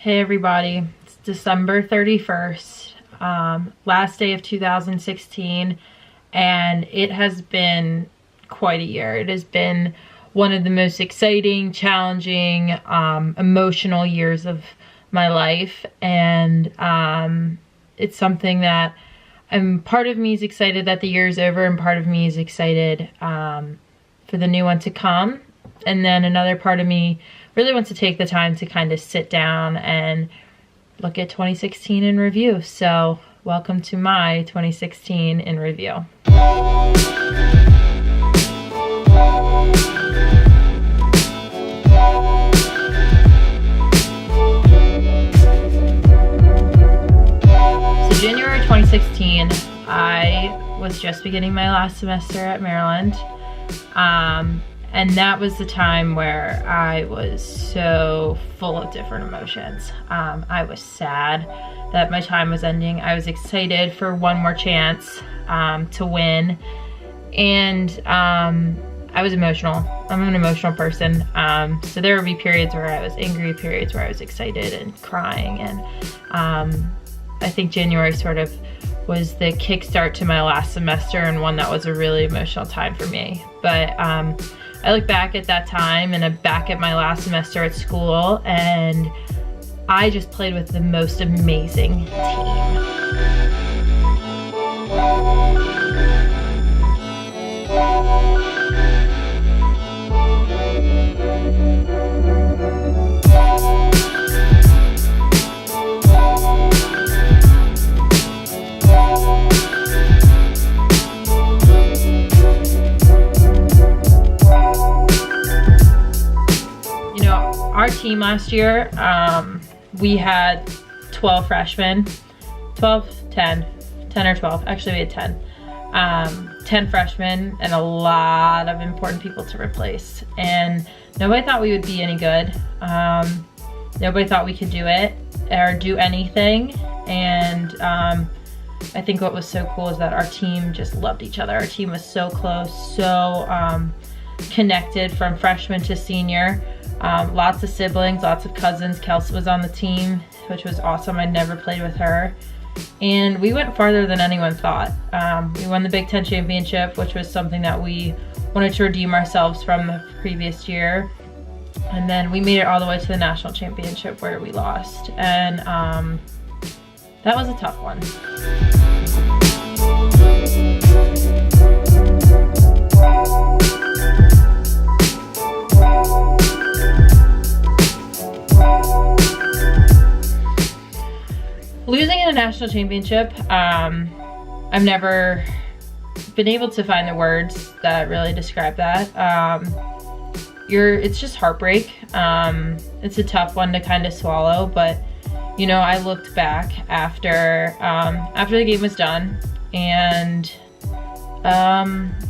Hey everybody, it's December 31st, last day of 2016, and it has been quite a year. It has been one of the most exciting, challenging, emotional years of my life, and it's something that part of me is excited that the year is over, and part of me is excited for the new one to come, and then another part of me really wants to take the time to kind of sit down and look at 2016 in review. So welcome to my 2016 in review. So January 2016, I was just beginning my last semester at Maryland. And that was the time where I was so full of different emotions. I was sad that my time was ending. I was excited for one more chance to win. And I was emotional. I'm an emotional person. So there would be periods where I was angry, periods where I was excited and crying. And I think January sort of was the kickstart to my last semester, and one that was a really emotional time for me. But I look back at that time and back at my last semester at school, and I just played with the most amazing team. Our team last year, we had 12 freshmen, 10 or 12, actually we had 10 freshmen and a lot of important people to replace. And nobody thought we would be any good. Nobody thought we could do it or do anything. And I think what was so cool is that our team just loved each other. Our team was so close, so connected from freshman to senior. Lots of siblings, lots of cousins. Kelsey was on the team, which was awesome. I'd never played with her. And we went farther than anyone thought. We won the Big Ten championship, which was something that we wanted to redeem ourselves from the previous year. And then we made it all the way to the national championship, where we lost. And that was a tough one. Losing in a national championship, I've never been able to find the words that really describe that. It's just heartbreak. It's a tough one to kind of swallow, but you know, I looked back after the game was done, and I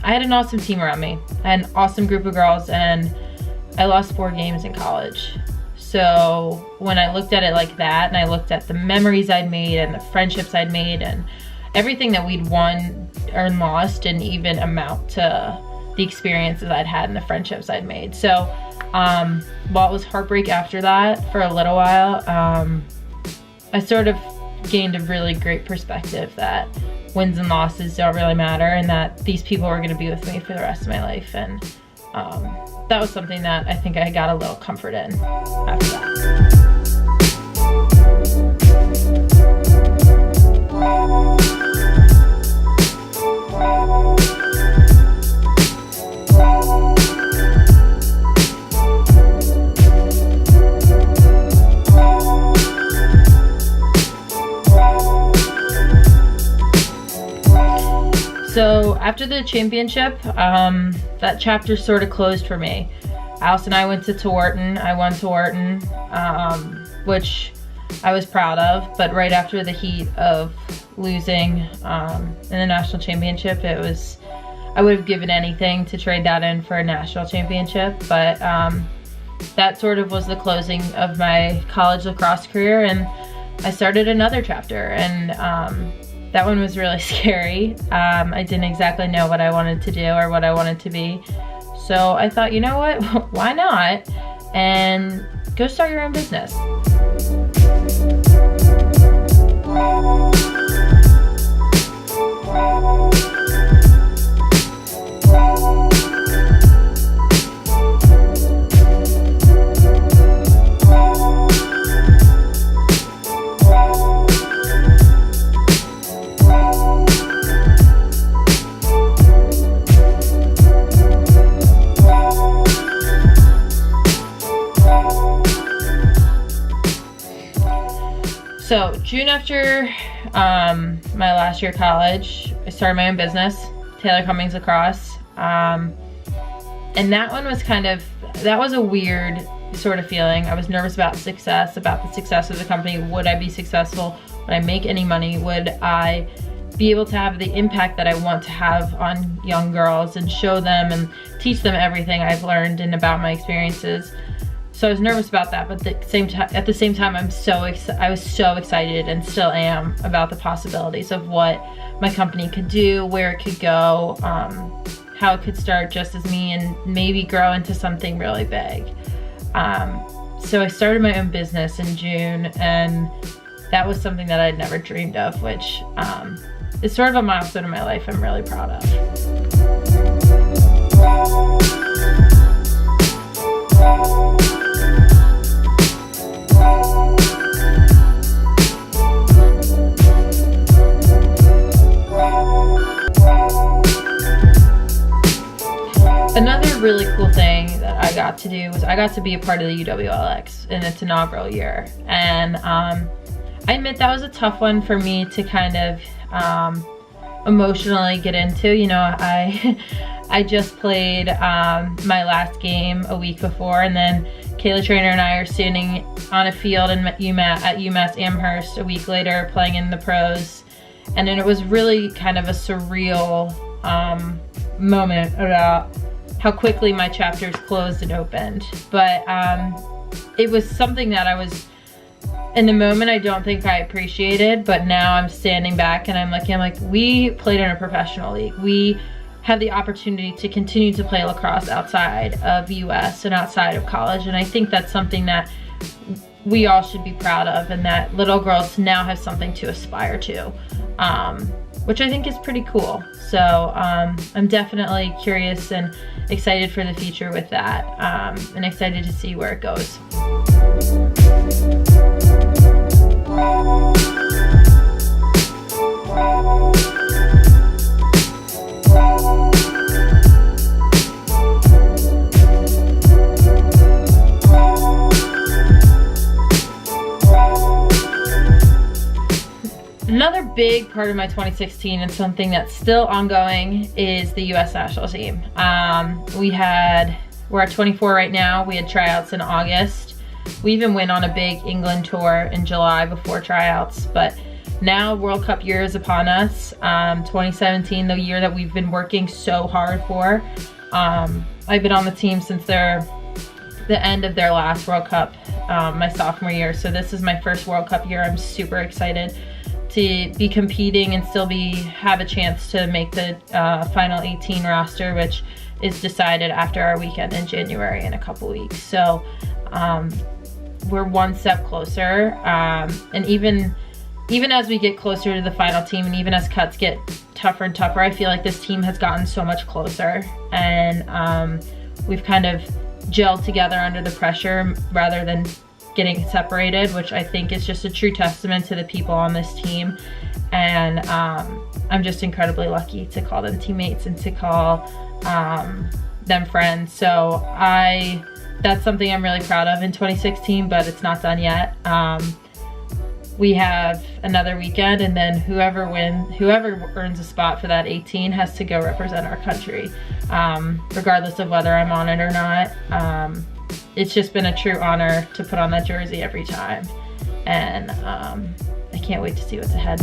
had an awesome team around me. I had an awesome group of girls, and I lost 4 games in college. So when I looked at it like that, and I looked at the memories I'd made and the friendships I'd made and everything that we'd won or lost didn't even amount to the experiences I'd had and the friendships I'd made. So while it was heartbreak after that for a little while, I sort of gained a really great perspective that wins and losses don't really matter, and that these people are going to be with me for the rest of my life. And that was something that I think I got a little comfort in after that. So after the championship, that chapter sort of closed for me. Alice and I went to Tewarton. I won Tewarton, which I was proud of. But right after the heat of losing in the national championship, I would have given anything to trade that in for a national championship. But that sort of was the closing of my college lacrosse career, and I started another chapter. And that one was really scary. I didn't exactly know what I wanted to do or what I wanted to be. So I thought, you know what, why not? And go start your own business. So June after my last year of college, I started my own business, Taylor Cummings Lacrosse. And that one was that was a weird sort of feeling. I was nervous about the success of the company. Would I be successful? Would I make any money? Would I be able to have the impact that I want to have on young girls and show them and teach them everything I've learned and about my experiences? So I was nervous about that, but at the same time, I was so excited and still am about the possibilities of what my company could do, where it could go, how it could start just as me and maybe grow into something really big. So I started my own business in June, and that was something that I'd never dreamed of, which is sort of a milestone in my life I'm really proud of. Another really cool thing that I got to do was I got to be a part of the UWLX in its inaugural year. And I admit that was a tough one for me to kind of emotionally get into. You know, I just played my last game a week before, and then Kayla Trainer and I are standing on a field at UMass Amherst a week later playing in the pros. And then it was really kind of a surreal moment about how quickly my chapters closed and opened. But it was something that I was, in the moment, I don't think I appreciated, but now I'm standing back and I'm like, we played in a professional league. We have the opportunity to continue to play lacrosse outside of US and outside of college. And I think that's something that we all should be proud of, and that little girls now have something to aspire to, which I think is pretty cool. So I'm definitely curious and excited for the future with that, and excited to see where it goes. Another big part of my 2016 and something that's still ongoing is the US national team. We're at 24 right now. We had tryouts in August. We even went on a big England tour in July before tryouts, but now World Cup year is upon us. 2017, the year that we've been working so hard for. I've been on the team since the end of their last World Cup, my sophomore year. So this is my first World Cup year. I'm super excited to be competing and still have a chance to make the final 18 roster, which is decided after our weekend in January in a couple weeks. So we're one step closer, and even as we get closer to the final team, and even as cuts get tougher and tougher, I feel like this team has gotten so much closer, and we've kind of gelled together under the pressure rather than getting separated, which I think is just a true testament to the people on this team. And I'm just incredibly lucky to call them teammates and to call them friends. So that's something I'm really proud of in 2016, but it's not done yet. We have another weekend, and then whoever earns a spot for that 18 has to go represent our country, regardless of whether I'm on it or not. It's just been a true honor to put on that jersey every time, and I can't wait to see what's ahead.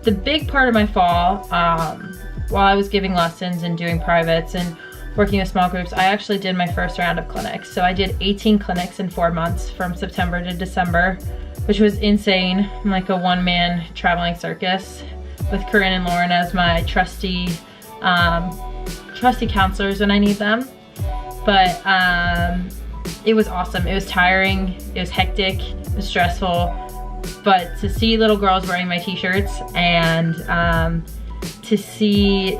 the big part of my fall, while I was giving lessons and doing privates and working with small groups, I actually did my first round of clinics. So I did 18 clinics in 4 months from September to December, which was insane. I'm like a one-man traveling circus with Corinne and Lauren as my trusty counselors when I need them. But it was awesome. It was tiring, it was hectic, it was stressful. But to see little girls wearing my t-shirts and to see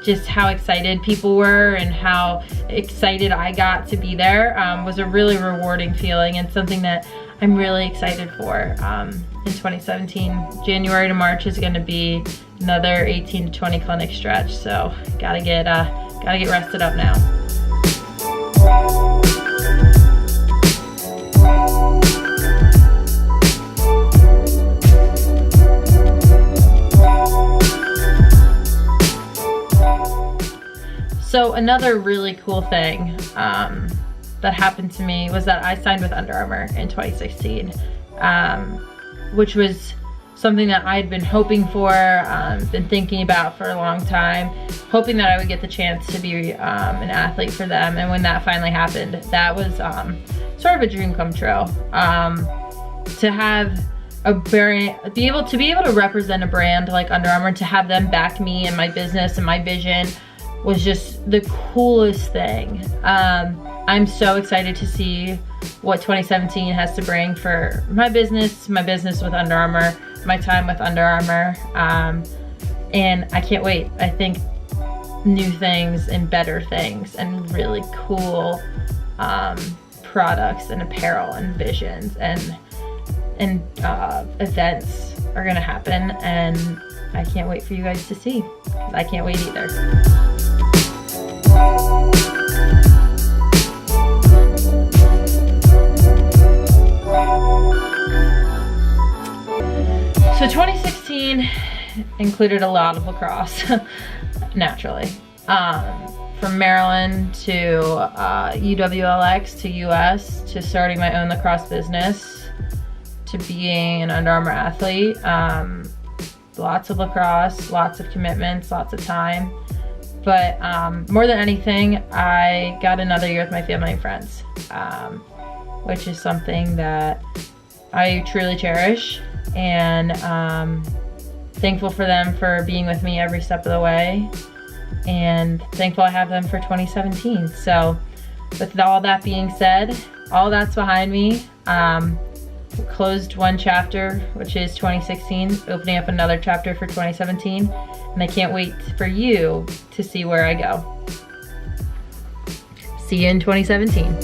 just how excited people were and how excited I got to be there was a really rewarding feeling, and something that I'm really excited for in 2017. January to March is gonna be another 18 to 20 clinic stretch, so gotta get rested up now. So another really cool thing that happened to me was that I signed with Under Armour in 2016, which was something that I had been hoping for, been thinking about for a long time, hoping that I would get the chance to be an athlete for them. And when that finally happened, that was sort of a dream come true. To have a brand, be able to represent a brand like Under Armour, to have them back me and my business and my vision, was just the coolest thing. I'm so excited to see what 2017 has to bring for my business with Under Armour, my time with Under Armour, and I can't wait. I think new things and better things and really cool products and apparel and visions and events are gonna happen, and I can't wait for you guys to see, because I can't wait either. So 2016 included a lot of lacrosse, naturally. From Maryland to UWLX to US to starting my own lacrosse business to being an Under Armour athlete. Lots of lacrosse, lots of commitments, lots of time. But more than anything, I got another year with my family and friends, which is something that I truly cherish, and thankful for them for being with me every step of the way, and thankful I have them for 2017. So with all that being said, all that's behind me. We closed one chapter, which is 2016, opening up another chapter for 2017, and I can't wait for you to see where I go. See you in 2017.